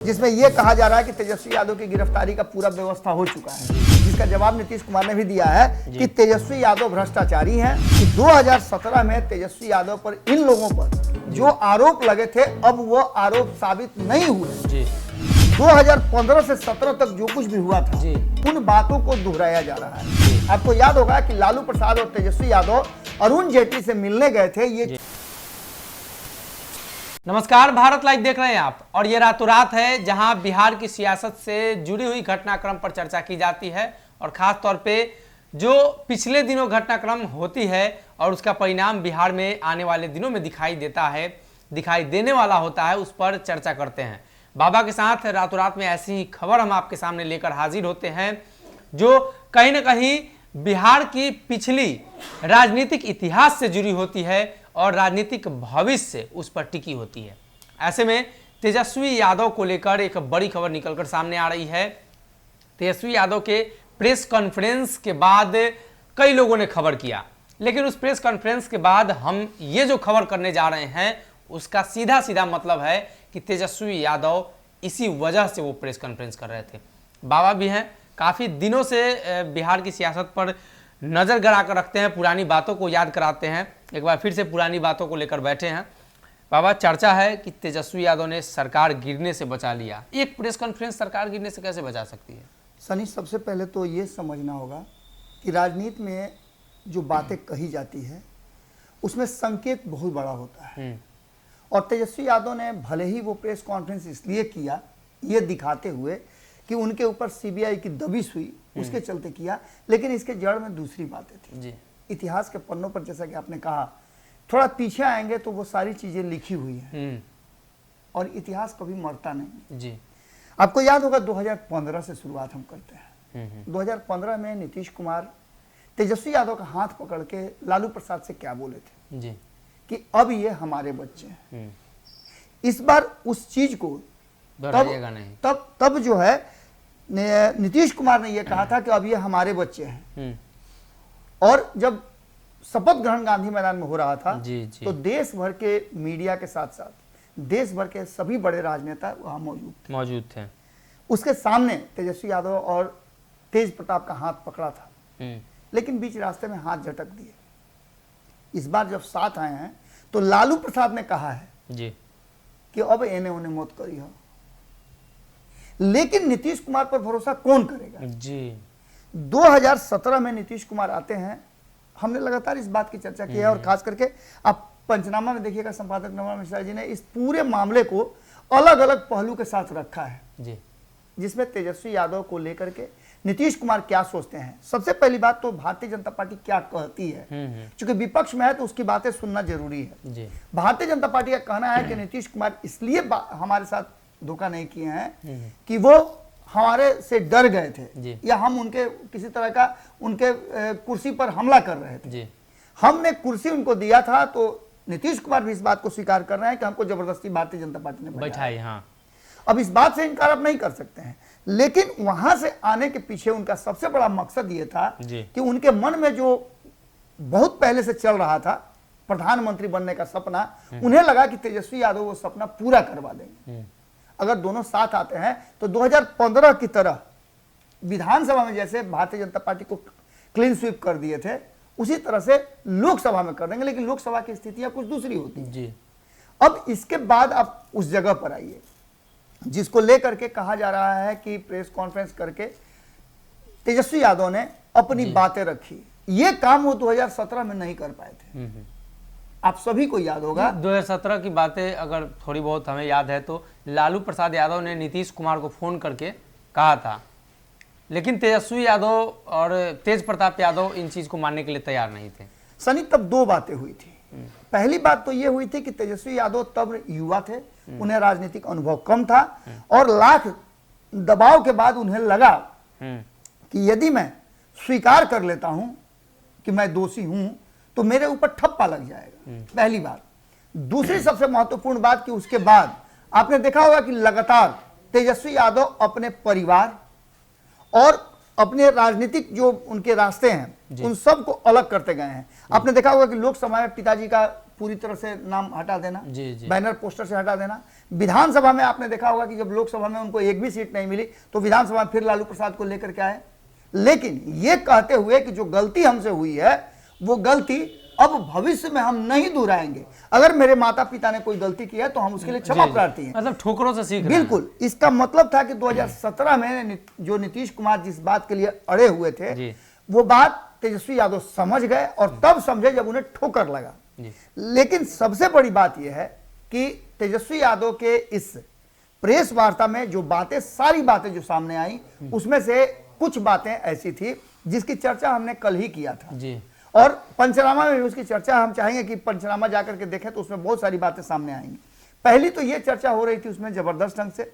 जिसमें यह कहा जा रहा है कि तेजस्वी यादव की गिरफ्तारी का पूरा व्यवस्था हो चुका है, जिसका जवाब नीतीश कुमार ने भी दिया है कि तेजस्वी यादव भ्रष्टाचारी हैं। कि 2017 में तेजस्वी यादव पर इन लोगों पर जो आरोप लगे थे अब वो आरोप साबित नहीं हुए। 2015 से 17 तक जो कुछ भी हुआ था उन बातों को दोहराया जा रहा है। आपको याद होगा कि लालू प्रसाद और तेजस्वी यादव अरुण जेटली से मिलने गए थे। ये नमस्कार, भारत लाइव देख रहे हैं आप, और ये रातों रात है जहां बिहार की सियासत से जुड़ी हुई घटनाक्रम पर चर्चा की जाती है, और खास तौर पे जो पिछले दिनों घटनाक्रम होती है और उसका परिणाम बिहार में आने वाले दिनों में दिखाई देने वाला होता है, उस पर चर्चा करते हैं। बाबा के साथ रातों रात में ऐसी ही खबर हम आपके सामने लेकर हाजिर होते हैं जो कहीं ना कहीं बिहार की पिछली राजनीतिक इतिहास से जुड़ी होती है और राजनीतिक भविष्य उस पर टिकी होती है। ऐसे में तेजस्वी यादव को लेकर एक बड़ी खबर निकलकर सामने आ रही है। तेजस्वी यादव के प्रेस कॉन्फ्रेंस के बाद कई लोगों ने खबर किया, लेकिन उस प्रेस कॉन्फ्रेंस के बाद हम ये जो खबर करने जा रहे हैं उसका सीधा सीधा मतलब है कि तेजस्वी यादव इसी वजह से वो प्रेस कॉन्फ्रेंस कर रहे थे। बाबा भी हैं, काफ़ी दिनों से बिहार की सियासत पर नज़र गड़ा कर रखते हैं, पुरानी बातों को याद कराते हैं। एक बार फिर से पुरानी बातों को लेकर बैठे हैं। बाबा, चर्चा है कि तेजस्वी यादव ने सरकार गिरने से बचा लिया। एक प्रेस कॉन्फ्रेंस सरकार गिरने से कैसे बचा सकती है? सनी, सबसे पहले तो ये समझना होगा कि राजनीति में जो बातें कही जाती है उसमें संकेत बहुत बड़ा होता है। और तेजस्वी यादव ने भले ही वो प्रेस कॉन्फ्रेंस इसलिए किया, ये दिखाते हुए कि उनके ऊपर सीबीआई की दबिश हुई, उसके चलते किया, लेकिन इसके जड़ में दूसरी बातें थी जी। इतिहास के पन्नों पर, जैसा कि आपने कहा, थोड़ा पीछे आएंगे तो वो सारी चीजें लिखी हुई हैं और इतिहास कभी मरता नहीं जी। आपको याद होगा 2015 से शुरुआत हम करते हैं। 2015 में नीतीश कुमार तेजस्वी यादव का हाथ पकड़ के लालू प्रसाद से क्या बोले थे जी कि अब ये हमारे बच्चे हैं। इस बार उस चीज को तब जो है नीतीश कुमार ने यह कहा था कि अब ये हमारे बच्चे हैं। और जब शपथ ग्रहण गांधी मैदान में हो रहा था जी। तो देश भर के मीडिया के साथ साथ देश भर के सभी बड़े राजनेता वहां मौजूद थे। उसके सामने तेजस्वी यादव और तेज प्रताप का हाथ पकड़ा था, लेकिन बीच रास्ते में हाथ झटक दिए। इस बार जब साथ आए हैं तो लालू प्रसाद ने कहा है जी कि अब एने ओने मत करी हो, लेकिन नीतीश कुमार पर भरोसा कौन करेगा जी। 2017 में नीतीश कुमार आते हैं, हमने लगातार इस बात की चर्चा की है, और खास करके आप पंचनामा में देखिएगा, संपादक नवल मिश्रा जी ने इस पूरे मामले को अलग अलग पहलू के साथ रखा है जी, जिसमें तेजस्वी यादव को लेकर के नीतीश कुमार क्या सोचते हैं। सबसे पहली बात तो भारतीय जनता पार्टी क्या कहती है, क्योंकि विपक्ष में है तो उसकी बातें सुनना जरूरी है जी। भारतीय जनता पार्टी का कहना है कि नीतीश कुमार इसलिए हमारे साथ धोखा नहीं किए हैं कि वो हमारे से डर गए थे या हम उनके किसी तरह का उनके कुर्सी पर हमला कर रहे थे। हमने कुर्सी उनको दिया था, तो नीतीश कुमार भी इस बात को स्वीकार कर रहे हैं कि हमको जबरदस्ती भारतीय जनता पार्टी ने बैठाई। हाँ, अब इस बात से इनकार अब नहीं कर सकते हैं, लेकिन वहां से आने के पीछे उनका सबसे बड़ा मकसद ये था कि उनके मन में जो बहुत पहले से चल रहा था प्रधानमंत्री बनने का सपना, उन्हें लगा कि तेजस्वी यादव वो सपना पूरा करवा देंगे। अगर दोनों साथ आते हैं तो 2015 की तरह विधानसभा में जैसे भारतीय जनता पार्टी को क्लीन स्वीप कर दिए थे, उसी तरह से लोकसभा में कर देंगे, लेकिन लोकसभा की स्थितियां कुछ दूसरी होती जी। अब इसके बाद आप उस जगह पर आइए जिसको लेकर के कहा जा रहा है कि प्रेस कॉन्फ्रेंस करके तेजस्वी यादव ने अपनी बातें रखी। ये काम वो 2017 में नहीं कर पाए थे। आप सभी को याद होगा 2017 की बातें अगर थोड़ी बहुत हमें याद है तो लालू प्रसाद यादव ने नीतीश कुमार को फोन करके कहा था, लेकिन तेजस्वी यादव और तेज प्रताप यादव इन चीज को मानने के लिए तैयार नहीं थे। सनी, तब दो बातें हुई थी। पहली बात तो ये हुई थी कि तेजस्वी यादव तब युवा थे, उन्हें राजनीतिक अनुभव कम था, और लाख दबाव के बाद उन्हें लगा कि यदि मैं स्वीकार कर लेता हूं कि मैं दोषी हूं तो मेरे ऊपर ठप्पा लग जाएगा। पहली बात। दूसरी सबसे महत्वपूर्ण बात कि उसके बाद आपने देखा होगा कि लगातार तेजस्वी यादव अपने परिवार और अपने राजनीतिक जो उनके रास्ते हैं उन सब को अलग करते गए हैं। आपने देखा होगा कि लोकसभा में पिताजी का पूरी तरह से नाम हटा देना, बैनर पोस्टर से हटा देना, विधानसभा में आपने देखा होगा कि जब लोकसभा में उनको एक भी सीट नहीं मिली तो विधानसभा में फिर लालू प्रसाद को लेकर के आए, लेकिन ये कहते हुए कि जो गलती हमसे हुई है वो गलती अब भविष्य में हम नहीं दोहराएंगे। अगर मेरे माता पिता ने कोई गलती की है तो हम उसके लिए क्षमा प्रार्थी हैं। मतलब ठोकरों से सीख रहे हैं। बिल्कुल, इसका मतलब था कि 2017 में जो नीतीश कुमार जिस बात के लिए अड़े हुए थे वो बात तेजस्वी यादव समझ गए, और तब समझे जब उन्हें ठोकर लगा। लेकिन सबसे बड़ी बात यह है कि तेजस्वी यादव के इस प्रेस वार्ता में जो बातें, सारी बातें जो सामने आई, उसमें से कुछ बातें ऐसी थी जिसकी चर्चा हमने कल ही किया था जी। और पंचनामा में भी उसकी चर्चा हम चाहेंगे कि पंचनामा जाकर के देखें तो उसमें बहुत सारी बातें सामने आएंगी। पहली तो यह चर्चा हो रही थी उसमें जबरदस्त ढंग से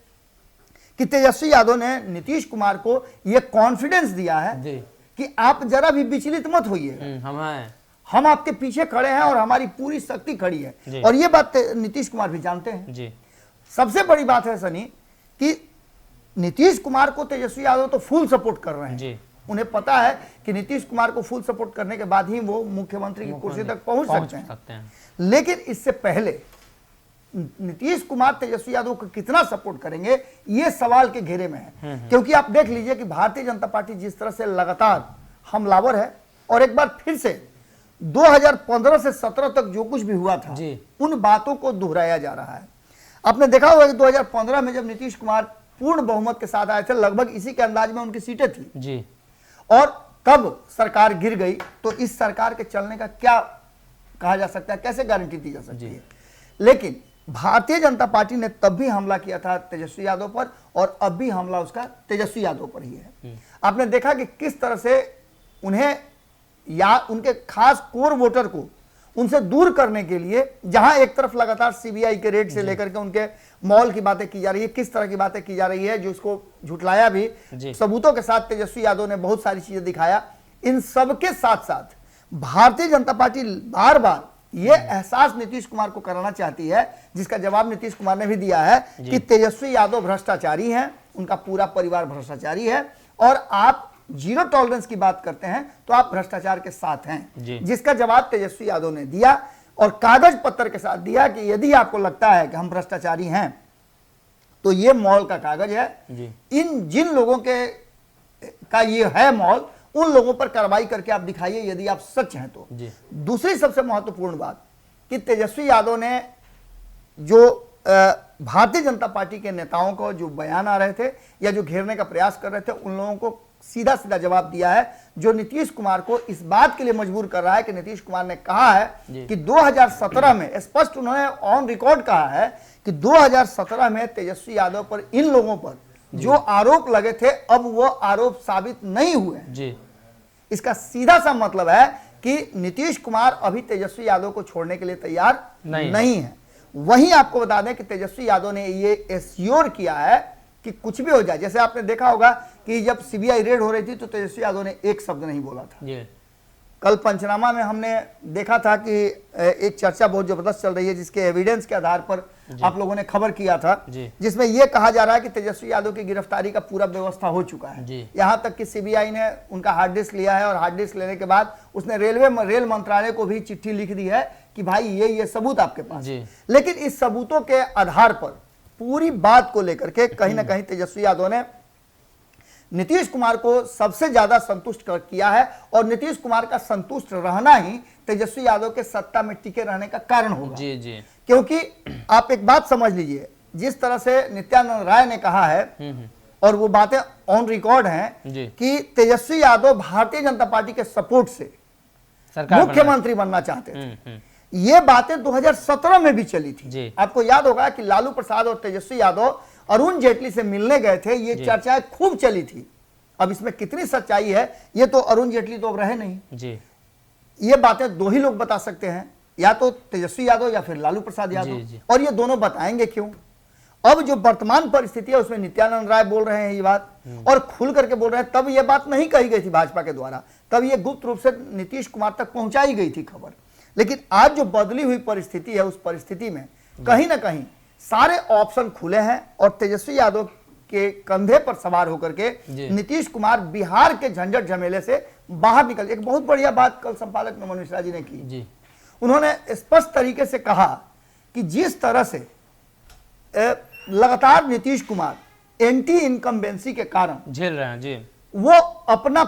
कि तेजस्वी यादव ने नीतीश कुमार को यह कॉन्फिडेंस दिया है कि आप जरा भी विचलित मत होइए, हम आपके पीछे खड़े हैं और हमारी पूरी शक्ति खड़ी है। और यह बात नीतीश कुमार भी जानते हैं जी। सबसे बड़ी बात है सनी कि नीतीश कुमार को तेजस्वी यादव तो फुल सपोर्ट कर रहे हैं जी। उन्हें पता है कि नीतीश कुमार को फुल सपोर्ट करने के बाद ही वो मुख्यमंत्री की कुर्सी तक पहुंच सकते हैं। लेकिन इससे पहले नीतीश कुमार तेजस्वी यादव को कितना सपोर्ट करेंगे ये सवाल के घेरे में है, क्योंकि आप देख लीजिए कि भारतीय जनता पार्टी जिस तरह से लगातार हमलावर है, और एक बार फिर से 2015 से 17 तक जो कुछ भी हुआ था उन बातों को दोहराया जा रहा है। आपने देखा होगा कि 2015 में जब नीतीश कुमार पूर्ण बहुमत के साथ आए थे, लगभग इसी के अंदाज में उनकी सीटें थी जी। और कब सरकार गिर गई तो इस सरकार के चलने का क्या कहा जा सकता है, कैसे गारंटी दी जा सकती है। लेकिन भारतीय जनता पार्टी ने तब भी हमला किया था तेजस्वी यादव पर, और अब भी हमला उसका तेजस्वी यादव पर ही है। आपने देखा कि किस तरह से उन्हें या उनके खास कोर वोटर को उनसे दूर करने के लिए, जहां एक तरफ लगातार सीबीआई के रेड से लेकर के उनके मॉल की बातें की जा रही है, किस तरह की बातें की जा रही है, जो इसको झुटलाया भी सबूतों के साथ तेजस्वी यादव ने बहुत सारी चीजें दिखाया। इन सब के साथ साथ भारतीय जनता पार्टी बार बार ये एहसास नीतीश कुमार को कराना चाहती है, जिसका जवाब नीतीश कुमार ने भी दिया है कि तेजस्वी यादव भ्रष्टाचारी हैं, उनका पूरा परिवार भ्रष्टाचारी है, और आप जीरो टॉलरेंस की बात करते हैं तो आप भ्रष्टाचार के साथ हैं। जिसका जवाब तेजस्वी यादव ने दिया, और कागज पत्र के साथ दिया कि यदि आपको लगता है कि हम भ्रष्टाचारी हैं तो ये मॉल का कागज है, इन जिन लोगों के का ये है मॉल, उन लोगों पर कार्रवाई करके आप दिखाइए यदि आप सच हैं तो। दूसरी सबसे महत्वपूर्ण बात कि तेजस्वी यादव ने जो भारतीय जनता पार्टी के नेताओं को जो बयान आ रहे थे या जो घेरने का प्रयास कर रहे थे, उन लोगों को सीधा सीधा जवाब दिया है, जो नीतीश कुमार को इस बात के लिए मजबूर कर रहा है कि नीतीश कुमार ने कहा है कि 2017 में स्पष्ट उन्होंने ऑन रिकॉर्ड कहा है कि 2017 में तेजस्वी यादव पर, इन लोगों पर जो आरोप लगे थे, अब वो आरोप साबित नहीं हुए जी। इसका सीधा सा मतलब है कि नीतीश कुमार अभी तेजस्वी यादव को छोड़ने के लिए तैयार नहीं है। वहीं आपको बता दें कि तेजस्वी यादव ने ये एश्योर किया है कि कुछ भी हो जाए। जैसे आपने देखा होगा कि जब सीबीआई रेड हो रही थी तो तेजस्वी यादव ने एक शब्द नहीं बोला था। कल पंचनामा में हमने देखा था कि एक चर्चा बहुत जबरदस्त चल रही है, जिसके एविडेंस के आधार पर आप लोगों ने खबर किया था, जिसमें यह कहा जा रहा है कि तेजस्वी यादव की गिरफ्तारी का पूरा व्यवस्था हो चुका है। यहां तक कि सीबीआई ने उनका हार्ड डिस्क लिया है, और हार्ड डिस्क लेने के बाद उसने रेल मंत्रालय को भी चिट्ठी लिख दी है कि भाई ये सबूत आपके पास। लेकिन इस सबूतों के आधार पर पूरी बात को लेकर के कहीं ना कहीं तेजस्वी यादव ने नीतीश कुमार को सबसे ज्यादा संतुष्ट किया है, और नीतीश कुमार का संतुष्ट रहना ही तेजस्वी यादव के सत्ता में टिके रहने का कारण होगा जी जी। क्योंकि आप एक बात समझ लीजिए, जिस तरह से नित्यानंद राय ने कहा है, और वो बातें ऑन रिकॉर्ड हैं कि तेजस्वी यादव भारतीय जनता पार्टी के सपोर्ट से मुख्यमंत्री बनना चाहते थे। ये बातें 2017 में भी चली थी। आपको याद होगा कि लालू प्रसाद और तेजस्वी यादव अरुण जेटली से मिलने गए थे, ये चर्चाएं खूब चली थी। अब इसमें कितनी सच्चाई है ये तो अरुण जेटली तो अब रहे नहीं जी। ये बातें दो ही लोग बता सकते हैं, या तो तेजस्वी यादव या फिर लालू प्रसाद यादव, और ये दोनों बताएंगे क्यों। अब जो वर्तमान परिस्थिति है उसमें नित्यानंद राय बोल रहे हैं ये बात, और खुल करके बोल रहे हैं। तब ये बात नहीं कही गई थी भाजपा के द्वारा, तब ये गुप्त रूप से नीतीश कुमार तक पहुंचाई गई थी खबर। लेकिन आज जो बदली हुई परिस्थिति है, उस परिस्थिति में कहीं ना कहीं सारे ऑप्शन खुले हैं, और तेजस्वी यादव के कंधे पर सवार होकर के नीतीश कुमार बिहार के झंझट झमेले से बाहर निकल। एक बहुत बढ़िया बात कल संपादक नमन मिश्रा जी ने की। उन्होंने स्पष्ट तरीके से कहा कि जिस तरह से लगातार नीतीश कुमार एंटी इनकम्बेंसी के कारण झेल रहे हैं जी, वो अपना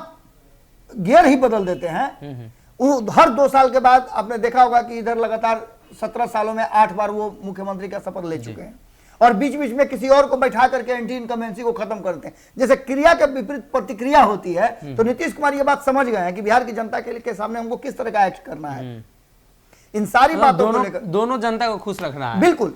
गियर ही बदल देते हैं। वो हर 2 साल के बाद आपने देखा होगा कि इधर लगातार 17 सालों में 8 बार वो मुख्यमंत्री का शपथ ले चुके हैं, और बीच बीच में किसी और को बैठा करके एंटी इनकम्बेंसी को खत्म करते हैं। जैसे क्रिया के विपरीत प्रतिक्रिया होती है, तो नीतीश कुमार ये बात समझ गए हैं कि बिहार की जनता के सामने हमको किस तरह का एक्ट करना है। इन सारी बातों को लेकर दोनों जनता को खुश रखना है। बिल्कुल।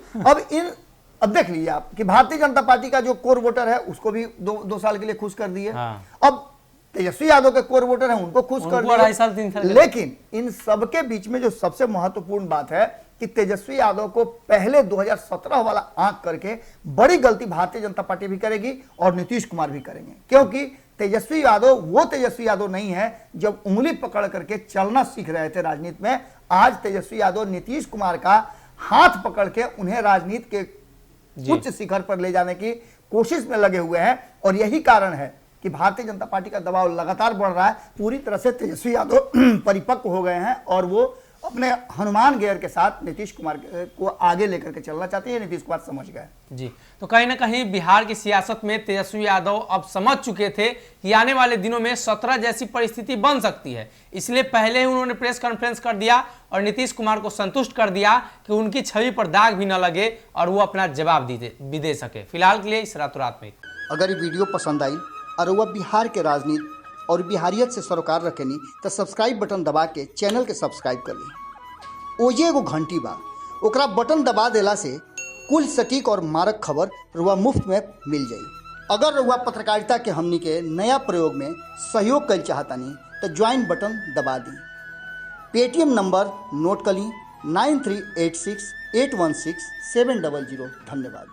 अब देख लीजिए आप कि भारतीय जनता पार्टी का जो कोर वोटर है उसको भी 2 साल के लिए खुश कर दिए। अब तेजस्वी यादव के कोर वोटर हैं उनको खुश कर दिया। 2.5 साल 3 साल। लेकिन इन सबके बीच में जो सबसे महत्वपूर्ण बात है कि तेजस्वी यादव को पहले 2017 वाला आंक करके बड़ी गलती भारतीय जनता पार्टी भी करेगी और नीतीश कुमार भी करेंगे, क्योंकि तेजस्वी यादव वो तेजस्वी यादव नहीं है जब उंगली पकड़ करके चलना सीख रहे थे राजनीति में। आज तेजस्वी यादव नीतीश कुमार का हाथ पकड़ के उन्हें राजनीति के उच्च शिखर पर ले जाने की कोशिश में लगे हुए हैं, और यही कारण है कि भारतीय जनता पार्टी का दबाव लगातार बढ़ रहा है। पूरी तरह से तेजस्वी यादव परिपक्व हो गए हैं और वो अपने हनुमान गियर के साथ नीतीश कुमार को आगे लेकर के चलना चाहते हैं। नीतीश कुमार समझ गए जी। तो कहीं ना कहीं बिहार की सियासत में तेजस्वी यादव अब समझ चुके थे कि आने वाले दिनों में 17 जैसी परिस्थिति बन सकती है, इसलिए पहले ही उन्होंने प्रेस कॉन्फ्रेंस कर दिया और नीतीश कुमार को संतुष्ट कर दिया कि उनकी छवि पर दाग भी न लगे और वो अपना जवाब भी दे सके। फिलहाल के लिए इस रातों रात में अगर ये वीडियो पसंद आई और वह बिहार के राजनीति और बिहारियत से सरोकार रखेनी तो सब्सक्राइब बटन दबा के चैनल के सब्सक्राइब कर ली। ओजे एगो घंटी बा, ओकरा बटन दबा देला से कुल सटीक और मारक खबर रुआ मुफ्त में मिल जाई। अगर रुआ पत्रकारिता के हमनी के नया प्रयोग में सहयोग कर चाहतानी तो ज्वाइन बटन दबा दी। पेटीएम नंबर नोट कर ली 9386 816 700। धन्यवाद।